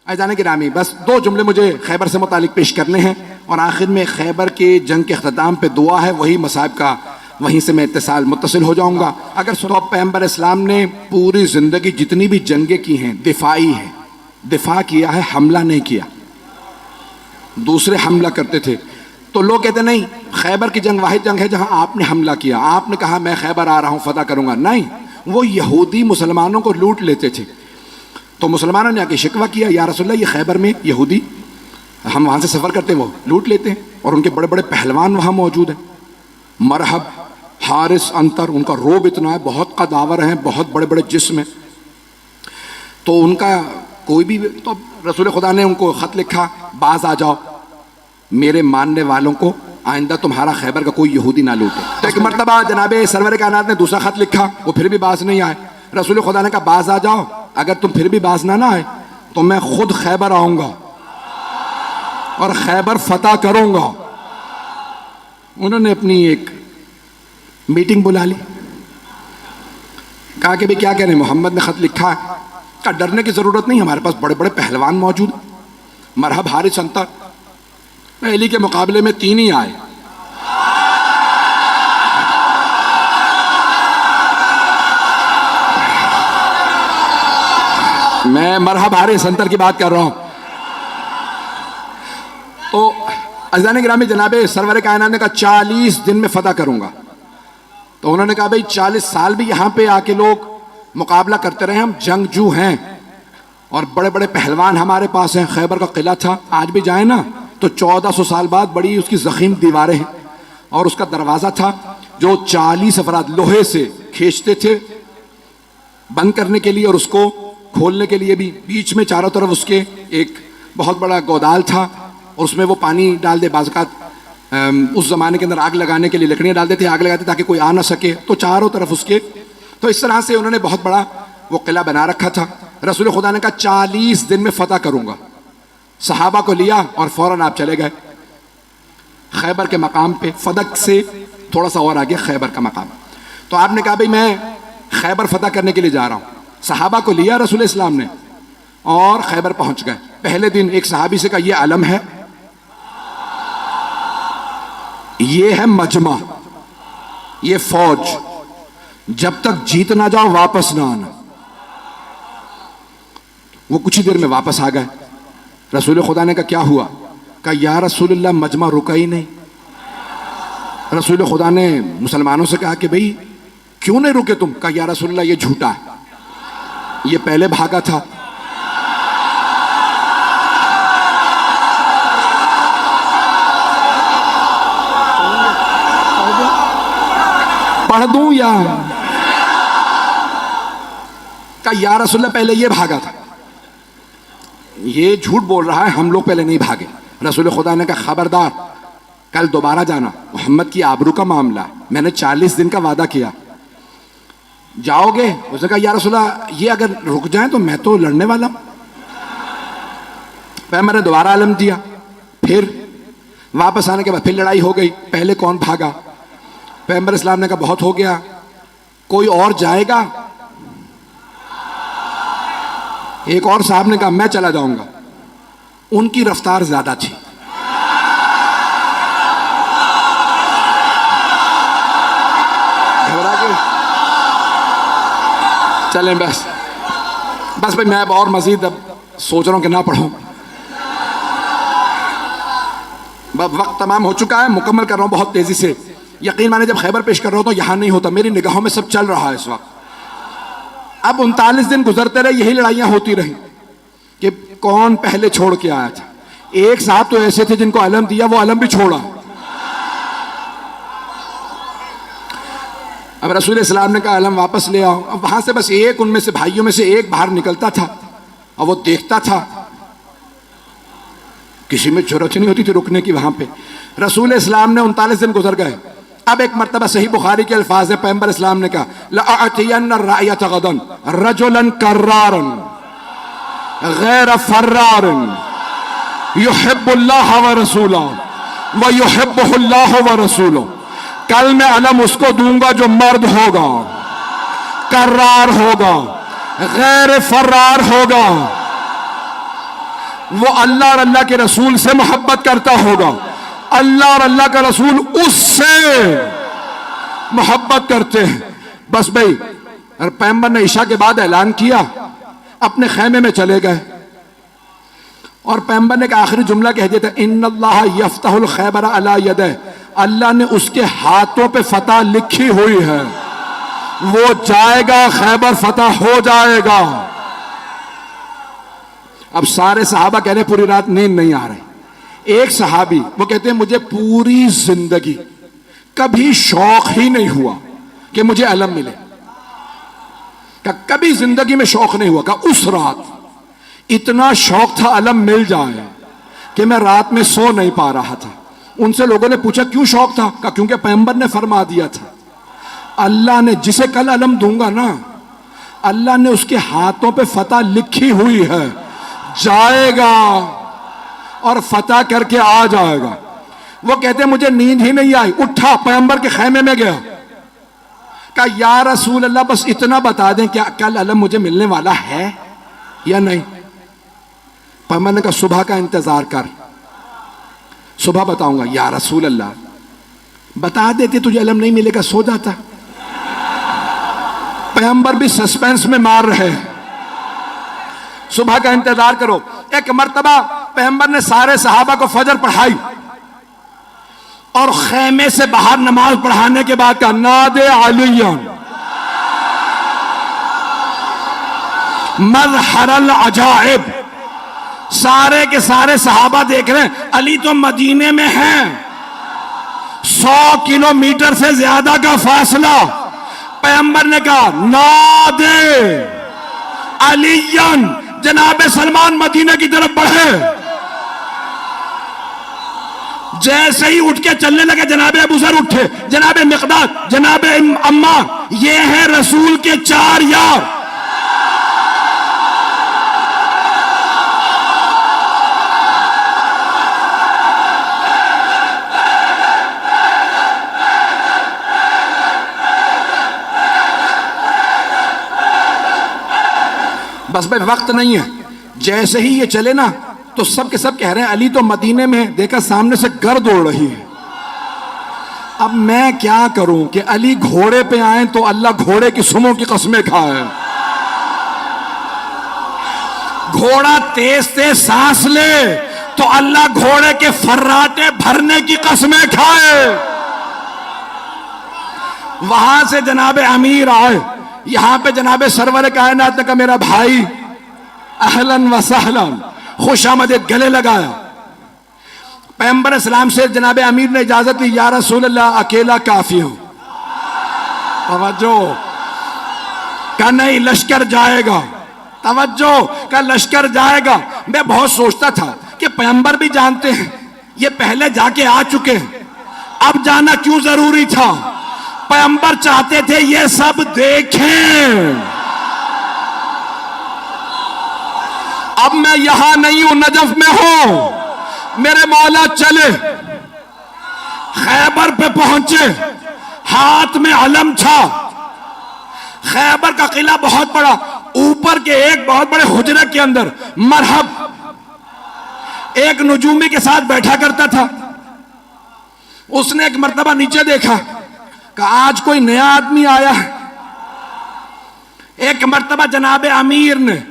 अज़ान गिरामी, बस 2 जुमले मुझे खैबर से मुतालिक पेश करने हैं और आखिर में खैबर के जंग के अख्ताम पे दुआ है, वही मसाइब का, वहीं से मैं इत्तिसाल मुत्तसिल हो जाऊंगा। अगर सुनो, पैगंबर इस्लाम ने पूरी ज़िंदगी जितनी भी जंगें की हैं दिफाई है, दिफा किया है, हमला नहीं किया। दूसरे हमला करते थे तो लोग कहते नहीं, खैबर की जंग वाहिद जंग है जहां आपने हमला किया, आपने कहा मैं खैबर आ रहा हूं फतह करूंगा। नहीं, वो यहूदी मुसलमानों को लूट लेते थे। तो मुसलमानों ने आके शिकवा किया, या रसूलल्लाह, ये खैबर में यहूदी, हम वहाँ से सफ़र करते हैं, वो लूट लेते हैं और उनके बड़े बड़े पहलवान वहाँ मौजूद हैं। मरहब, हारिस, अंतर, उनका रोब इतना है, बहुत कदावर हैं, बहुत बड़े बड़े जिस्म हैं। तो उनका कोई भी, तो रसूल खुदा ने उनको ख़त लिखा, बाज आ जाओ, मेरे मानने वालों को आइंदा तुम्हारा खैबर का कोई यहूदी ना लूटे। तो एक मरतबा जनाबे सरवर कायनात ने दूसरा ख़त लिखा, वो फिर भी बाज नहीं आए। रसूल खुदा ने कहा, बाज आ जाओ, अगर तुम फिर भी बाज ना आए तो मैं खुद खैबर आऊंगा और खैबर फतह करूंगा। उन्होंने अपनी एक मीटिंग बुला ली, कहा कि भाई क्या कह रहे हैं, मोहम्मद ने खत लिखा है। का डरने की जरूरत नहीं, हमारे पास बड़े बड़े पहलवान मौजूद, मरहब, हारिस, अंतर, पहली के मुकाबले में 3 ही आए। मैं मरहब, हारिस, अंतर की बात कर रहा हूं। तो अज़ान गिरामी, जनाबे सरवर कायनात ने कहा 40 दिन में फतह करूंगा। तो उन्होंने कहा भाई 40 साल भी यहां पे आके लोग मुकाबला करते रहे, हम जंगजू हैं और बड़े बड़े पहलवान हमारे पास हैं। खैबर का किला था, आज भी जाए ना तो 1400 साल बाद बड़ी उसकी जखीम दीवारें हैं और उसका दरवाज़ा था जो 40 अफराद लोहे से खींचते थे बंद करने के लिए और उसको खोलने के लिए भी। बीच में चारों तरफ उसके एक बहुत बड़ा गोदाल था और उसमें वो पानी डाल दे, बाज़ात उस ज़माने के अंदर आग लगाने के लिए लकड़ियाँ डाल देते, आग लगाते ताकि कोई आ ना सके, तो चारों तरफ उसके। तो इस तरह से उन्होंने बहुत बड़ा वो किला बना रखा था। रसूल खुदा ने कहा 40 दिन में फतह करूंगा। सहाबा को लिया और फौरन आप चले गए खैबर के मकाम पे। फदक से थोड़ा सा और आगे खैबर का मकाम। तो आपने कहा भाई मैं खैबर फतह करने के लिए जा रहा हूँ। सहाबा को लिया रसूल इस्लाम ने और खैबर पहुंच गए। पहले दिन एक सहाबी से कहा, ये अलम है, ये है मजमा, ये फौज, जब तक जीत ना जाओ वापस ना आना। वो कुछ ही देर में वापस आ गए। रसूल खुदा ने कहा क्या हुआ? कहा या रसूलल्लाह, मजमा रुका ही नहीं। रसूल खुदा ने मुसलमानों से कहा कि भाई क्यों नहीं रुके तुम? कहा या रसूलल्लाह, ये झूठा है, ये पहले भागा था। पढ़ दूं या? कहा या रसूलल्लाह, पहले ये भागा था, ये झूठ बोल रहा है, हम लोग पहले नहीं भागे। रसूल खुदा ने कहा खबरदार, कल दोबारा जाना, मोहम्मद की आबरू का मामला, मैंने 40 दिन का वादा किया, जाओगे? उसने कहा या रसूलल्लाह, ये अगर रुक जाए तो मैं तो लड़ने वाला हूं। पैगंबर ने दोबारा आलम दिया। फिर वापस आने के बाद फिर लड़ाई हो गई। पहले कौन भागा? पैगंबर इस्लाम ने कहा बहुत हो गया, कोई और जाएगा? एक और साहब ने कहा मैं चला जाऊंगा। उनकी रफ्तार ज्यादा थी। घबरा के चलें बस भाई, मैं अब और मजीद अब सोच रहा हूं कि ना पढ़ूं। वक्त तमाम हो चुका है, मुकम्मल कर रहा हूं बहुत तेजी से। यकीन माने जब खैबर पेश कर रहा हूं तो यहां नहीं होता, मेरी निगाहों में सब चल रहा है इस वक्त। अब 39 दिन गुजरते रहे, यही लड़ाइयां होती रही कि कौन पहले छोड़ के आया था। एक साहब तो ऐसे थे जिनको अलम दिया, वो अलम भी छोड़ा। अब रसूल इस्लाम ने कहा अलम वापस ले आओ। अब वहां से बस एक, उनमें से भाइयों में से एक बाहर निकलता था और वो देखता था, किसी में जरूरत नहीं होती थी रुकने की वहां पे। रसूल इस्लाम ने 39 दिन गुजर गए। अब एक मरतबा सही बुखारी के अल्फाज है, पैगंबर इस्लाम ने कहा लअतियन्न रायत गदन रजुलन कर्रारन गैर फर्रारन युहिब्बुल्लाह व रसूलहु व युहिब्बुहुल्लाह व रसूलुहु। कल मैं अलम उसको दूंगा जो मर्द होगा, कर्रार होगा, गैर फर्रार होगा, वो अल्लाह और अल्लाह के रसूल से मोहब्बत करता होगा, अल्लाह और अल्लाह का रसूल उससे मोहब्बत करते हैं। बस भाई, और पैगंबर ने ईशा के बाद ऐलान किया, अपने खैमे में चले गए और पैगंबर ने का आखिरी जुमला कह दिया था, इन्नल्लाह यफ्तहुल खैबर अला यदह, अल्लाह ने उसके हाथों पे फतह लिखी हुई है, वो जाएगा, खैबर फतह हो जाएगा। अब सारे सहाबा कह रहे पूरी रात नींद नहीं आ रही। एक सहाबी वो कहते हैं मुझे पूरी जिंदगी कभी शौक ही नहीं हुआ कि मुझे अलम मिले, का कभी जिंदगी में शौक नहीं हुआ। का उस रात इतना शौक था अलम मिल जाए कि मैं रात में सो नहीं पा रहा था। उनसे लोगों ने पूछा क्यों शौक था? का क्योंकि पैगंबर ने फरमा दिया था, अल्लाह ने जिसे कल अलम दूंगा ना, अल्लाह ने उसके हाथों पे फतह लिखी हुई है, जाएगा और फतह करके आ जाएगा। वो कहते मुझे नींद ही नहीं आई, उठा पैगंबर के खैमे में गया, कहा या रसूल अल्लाह बस इतना बता दें क्या कल अलम मुझे मिलने वाला है या नहीं? पैगंबर ने कहा सुबह का इंतजार कर, सुबह बताऊंगा। या रसूल अल्लाह बता देते तुझे अलम नहीं मिलेगा, सो जाता। पैगंबर भी सस्पेंस में मार रहे हैं, सुबह का इंतजार करो। एक मर्तबा पैगंबर ने सारे सहाबा को फजर पढ़ाई और खैमे से बाहर नमाज पढ़ाने के बाद कहा नादे अलियन मज़हरल अजाइब। सारे के सारे सहाबा देख रहे हैं, अली तो मदीने में हैं, 100 किलोमीटर से ज्यादा का फासला। पैगंबर ने कहा नादे अलियन, जनाबे सलमान मदीने की तरफ बढ़े। जैसे ही उठ के चलने लगे जनाबे अबू ज़र उठे, जनाबे मिक़दाद, जनाबे अम्मार, ये हैं रसूल के 4 यार। बस भाई वक्त नहीं है, जैसे ही ये चले ना तो सब के सब कह रहे हैं अली तो मदीने में है, देखा सामने से गर्द उड़ रही है। अब मैं क्या करूं कि अली घोड़े पे आए तो अल्लाह घोड़े की सुमों की कस्में खाए, घोड़ा तेज तेज सांस ले तो अल्लाह घोड़े के फर्राटे भरने की कस्में खाए। वहां से जनाबे अमीर आए, यहां पे जनाबे सरवर कायनात ने कहा मेरा भाई अहलन व सहलन, खुशामदीद, गले लगाया। पैगंबर इस्लाम से जनाबे अमीर ने इजाजत ली, या रसूल अल्लाह अकेला काफी हूं। तवज्जो का नहीं, लश्कर जाएगा, तवज्जो का लश्कर जाएगा। मैं बहुत सोचता था कि पैगंबर भी जानते हैं ये पहले जाके आ चुके हैं, अब जाना क्यों जरूरी था? पैगंबर चाहते थे ये सब देखें। अब मैं यहां नहीं हूं, नजफ में हूं, मेरे मौला चले, खैबर पे पहुंचे, हाथ में अलम था। खैबर का किला बहुत बड़ा, ऊपर के एक बहुत बड़े हुजरे के अंदर मरहब एक नजूमी के साथ बैठा करता था। उसने एक मर्तबा नीचे देखा कि आज कोई नया आदमी आया है। एक मर्तबा जनाबे अमीर ने,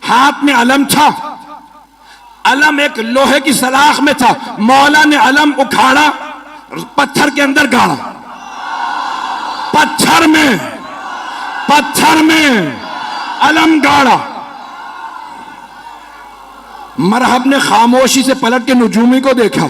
हाथ में अलम था, अलम एक लोहे की सलाख में था, मौला ने अलम उखाड़ा, पत्थर के अंदर गाड़ा, पत्थर में अलम गाड़ा। मरहब ने खामोशी से पलट के नजूमी को देखा,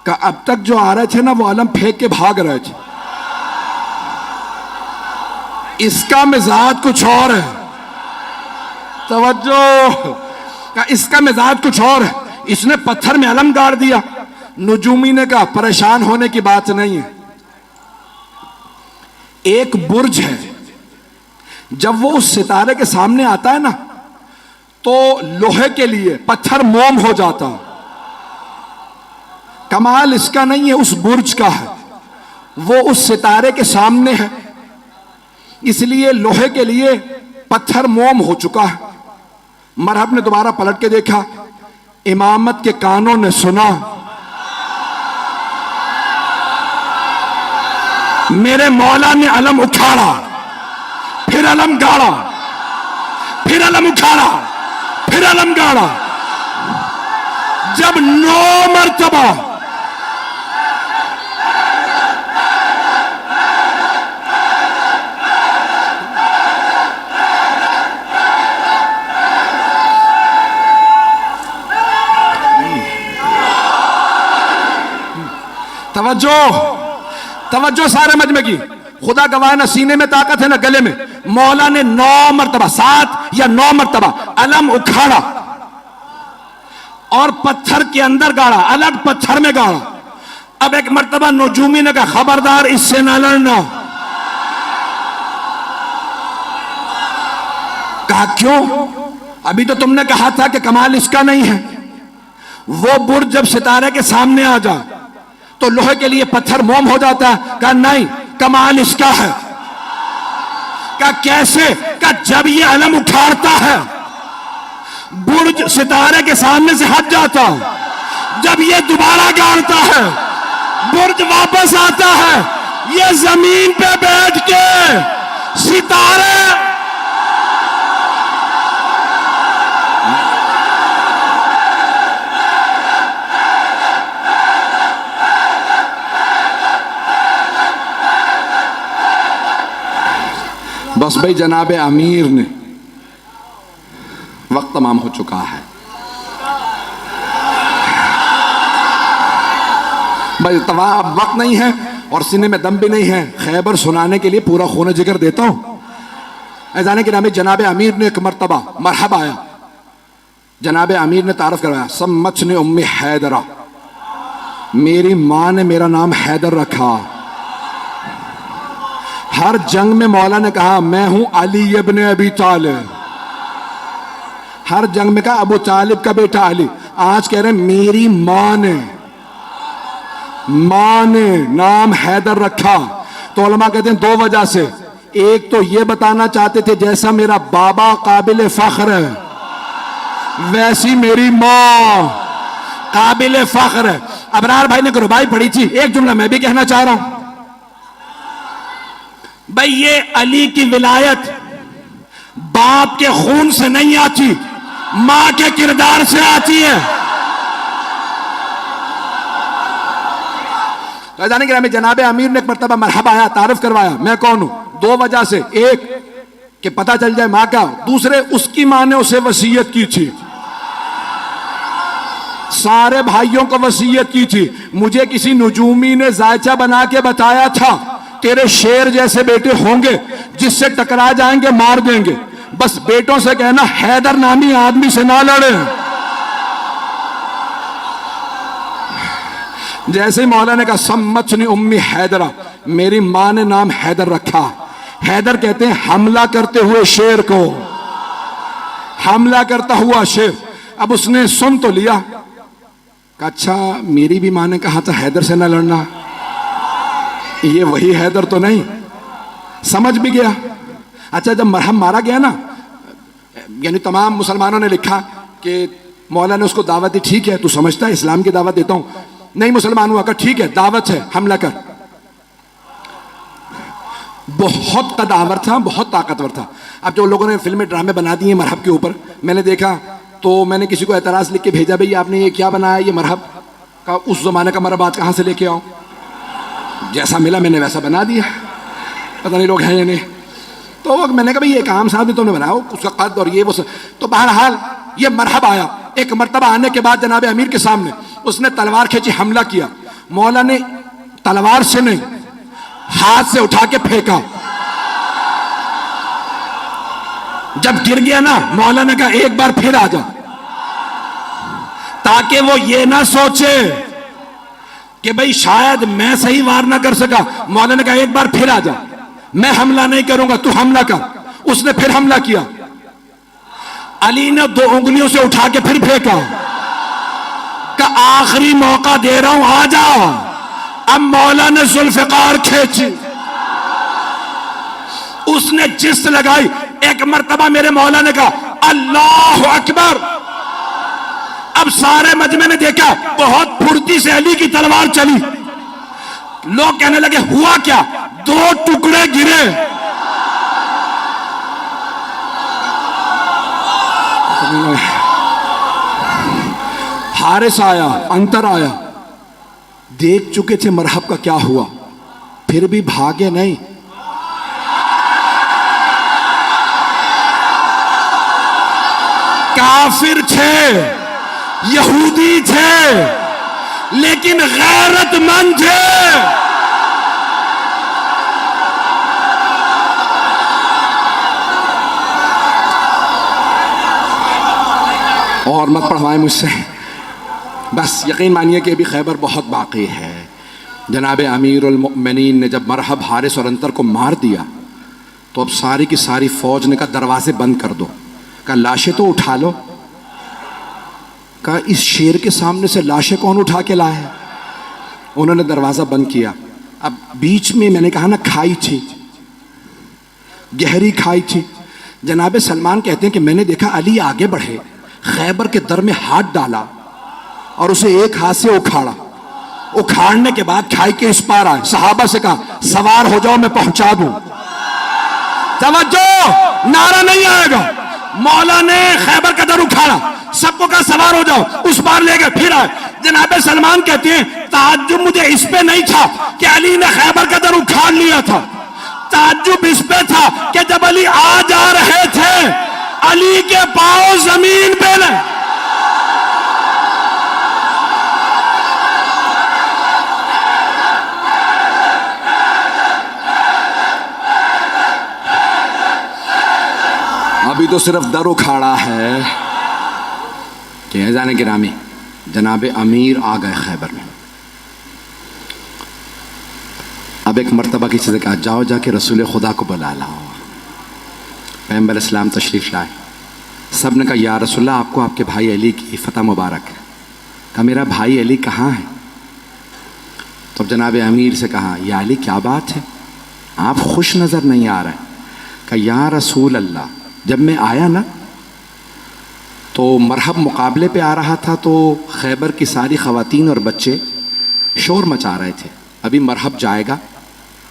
कि अब तक जो आ रहे थे ना वो अलम फेंक के भाग रहे थे, इसका मिजाज कुछ और है। तवज्जो का, इसका मिजाज कुछ और है, इसने पत्थर में अलम गाड़ दिया। नजूमी ने कहा परेशान होने की बात नहीं है, एक बुर्ज है, जब वो उस सितारे के सामने आता है ना तो लोहे के लिए पत्थर मोम हो जाता। कमाल इसका नहीं है, उस बुर्ज का है, वो उस सितारे के सामने है, इसलिए लोहे के लिए पत्थर मोम हो चुका है। मरहब ने दोबारा पलट के देखा, इमामत के कानों ने सुना, मेरे मौला ने अलम उखाड़ा, फिर अलम गाड़ा, फिर अलम उखाड़ा, फिर अलम गाड़ा। जब 9 मरतबा तवज्जो तवज्जो सारे मजमे की, खुदा गवाह ना सीने में ताकत है ना गले में। मौला ने 9 मरतबा, 7 या 9 मरतबा अलम उखाड़ा और पत्थर के अंदर गाड़ा, अलग पत्थर में गाड़ा। अब एक मरतबा नजूमी ने कहा खबरदार इससे ना लड़ना। कहा क्यों? अभी तो तुमने कहा था कि कमाल इसका नहीं है। वो बुर्ज जब सितारे के सामने आ जाए तो लोहे के लिए पत्थर मोम हो जाता है। कहा नहीं, कमाल इसका है। कहा कैसे? कहा जब ये अलम उठाता है बुर्ज सितारे के सामने से हट जाता है, जब ये दोबारा गाड़ता है बुर्ज वापस आता है, ये जमीन पे बैठ के सितारे बस भाई जनाबे अमीर ने, वक्त तमाम हो चुका है भाई, तमाम वक्त नहीं है और सीने में दम भी नहीं है। खैबर सुनाने के लिए पूरा खून जिगर देता हूं। ऐजाने के नामे जनाबे अमीर ने एक मरतबा मरहबा आया, जनाबे अमीर ने तारफ करवाया, सम्मच ने उम्मी हैदरा, मेरी मां ने मेरा नाम हैदर रखा। हर जंग में मौला ने कहा मैं हूं अली इब्न अबी तालिब, हर जंग में कहा अबू तालिब का बेटा अली। आज कह रहे मेरी मां ने नाम हैदर रखा। तो उलमा कहते हैं 2 वजह से। एक तो ये बताना चाहते थे जैसा मेरा बाबा काबिल फख्र है वैसी मेरी मां काबिल फख्र है। अबरार भाई ने रुबाई पढ़ी थी, एक जुमला मैं भी कहना चाह रहा हूं भाई, ये अली की विलायत बाप के खून से नहीं आती, मां के किरदार से आती है। तो जाने के जनाबे अमीर ने एक मरतबा मरहबा आया, तारीफ करवाया, मैं कौन हूं? 2 वजह से। एक कि पता चल जाए मां का, दूसरे उसकी मां ने उसे वसीयत की थी, सारे भाइयों को वसीयत की थी। मुझे किसी नजूमी ने जायचा बना के बताया था तेरे शेर जैसे बेटे होंगे, जिससे टकरा जाएंगे मार देंगे। बस बेटों से कहना हैदर नामी आदमी से ना लड़े। जैसे ही मौला ने कहा सम्मचनी उम्मी हैदरा, मेरी मां ने नाम हैदर रखा। हैदर कहते हैं हमला करते हुए शेर को, हमला करता हुआ शेर। अब उसने सुन तो लिया, कहा अच्छा मेरी भी मां ने कहा था हैदर से ना लड़ना, ये वही हैदर तो नहीं। समझ भी गया। अच्छा जब मरहम मारा गया ना, यानी तमाम मुसलमानों ने लिखा कि मौला ने उसको दावत दी, ठीक है तू समझता है इस्लाम की दावत देता हूं। नहीं मुसलमान हुआ, कहा ठीक है दावत है, हमला कर। बहुत कदावर था, बहुत ताकतवर था। अब जो लोगों ने फिल्में ड्रामे बना दिए मरहब के ऊपर, मैंने देखा तो मैंने किसी को एतराज लिख के भेजा, भाई आपने ये क्या बनाया, ये मरहब का उस जमाने का मरहब आज कहां से लेके आओ? जैसा मिला मैंने वैसा बना दिया, पता नहीं लोग हैं या नहीं। तो मैंने कहा भाई ये काम साहब ने तुमने बनाया, उसका कद और ये वो सब। तो बहरहाल ये मरहब आया। एक मरतबा आने के बाद जनाब अमीर के सामने उसने तलवार खींची, हमला किया। मौला ने तलवार से नहीं हाथ से उठा के फेंका। जब गिर गया ना, मौला ने कहा एक बार फिर आ जा, ताकि वो ये ना सोचे कि भाई शायद मैं सही वार ना कर सका। मौला ने कहा एक बार फिर आ जा, मैं हमला नहीं करूंगा, तू हमला कर। उसने फिर हमला किया। अली ने 2 उंगलियों से उठा के फिर फेंका, का आखिरी मौका दे रहा हूं, आ जाओ। अब मौला ने जुल्फकार खींची, उसने जिस लगाई। एक मरतबा मेरे मौला ने कहा अल्लाह अकबर, अब सारे मजमे ने देखा बहुत फुर्ती से अली की तलवार चली। लोग कहने लगे हुआ क्या? 2 टुकड़े गिरे। हारिस आया, अंतर आया, देख चुके थे मरहब का क्या हुआ, फिर भी भागे नहीं। काफिर थे, यहूदी थे, लेकिन गैरतमंद थे। और मत पढ़वाएं मुझसे, बस यकीन मानिए कि अभी खैबर बहुत बाकी है। जनाब अमीरुल मोमिनीन ने जब मरहब, हारिस और अंतर को मार दिया तो अब सारी की सारी फौज ने कहा दरवाजे बंद कर दो। कहा लाशें तो उठा लो। कहा इस शेर के सामने से लाशें कौन उठा के लाए? उन्होंने दरवाज़ा बंद किया। अब बीच में मैंने कहा ना खाई थी, गहरी खाई थी। जनाब सलमान कहते हैं कि मैंने देखा अली आगे बढ़े, खैबर के दर में हाथ डाला और उसे एक हाथ से उखाड़ा। उखाड़ने के बाद खाई के इस पार आए, सहाबा से कहा सवार हो जाओ मैं पहुंचा दूं। तवज्जो, नारा नहीं आएगा। मौला ने खैबर का दर उखाड़ा, सबको कहा सवार हो जाओ, उस पार ले गए, फिर आए। जनाब सलमान कहते हैं ताज्जुब मुझे इस पे नहीं था कि अली ने खैबर का दर उखाड़ लिया था, ताज्जुब इस पे था कि जब अली आ जा रहे थे अली के पांव जमीन पे न। अभी तो सिर्फ दर उखाड़ा है कि जाने गिरामी जनाब अमीर आ गए खैबर में। अब एक मर्तबा किसी से कहा जाओ जाके रसूल खुदा को बुला लाओ। पैगंबर इस्लाम तशरीफ़ लाए। सब ने कहा या रसूलल्लाह आपको आपके भाई अली की फ़तह मुबारक है। कहा मेरा भाई अली कहाँ है? तो जनाब अमीर से कहा या अली क्या बात है, आप खुश नज़र नहीं आ रहे। कहा या रसूल अल्लाह, जब मैं आया ना तो मरहब मुकाबले पे आ रहा था तो खैबर की सारी ख़वातीन और बच्चे शोर मचा रहे थे, अभी मरहब जाएगा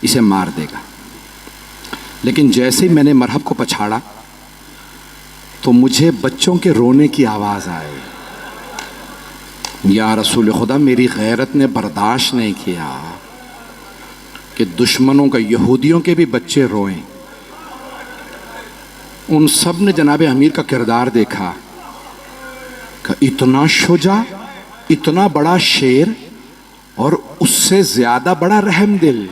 इसे मार देगा। लेकिन जैसे ही मैंने मरहब को पछाड़ा तो मुझे बच्चों के रोने की आवाज़ आई। या रसूल खुदा, मेरी गैरत ने बर्दाश्त नहीं किया कि दुश्मनों का, यहूदियों के भी बच्चे रोएं। उन सब ने जनाब अमीर का किरदार देखा कि इतना शुजा, इतना बड़ा शेर और उससे ज्यादा बड़ा रहम दिल।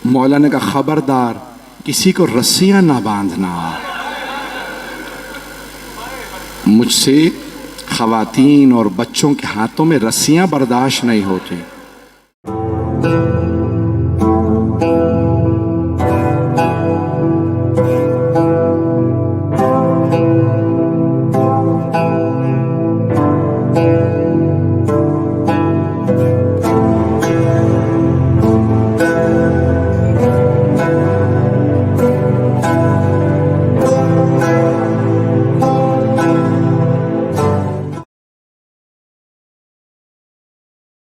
मौला ने कहा खबरदार किसी को रस्सियां ना बांधना, मुझसे खवातीन और बच्चों के हाथों में रस्सियां बर्दाश्त नहीं होती।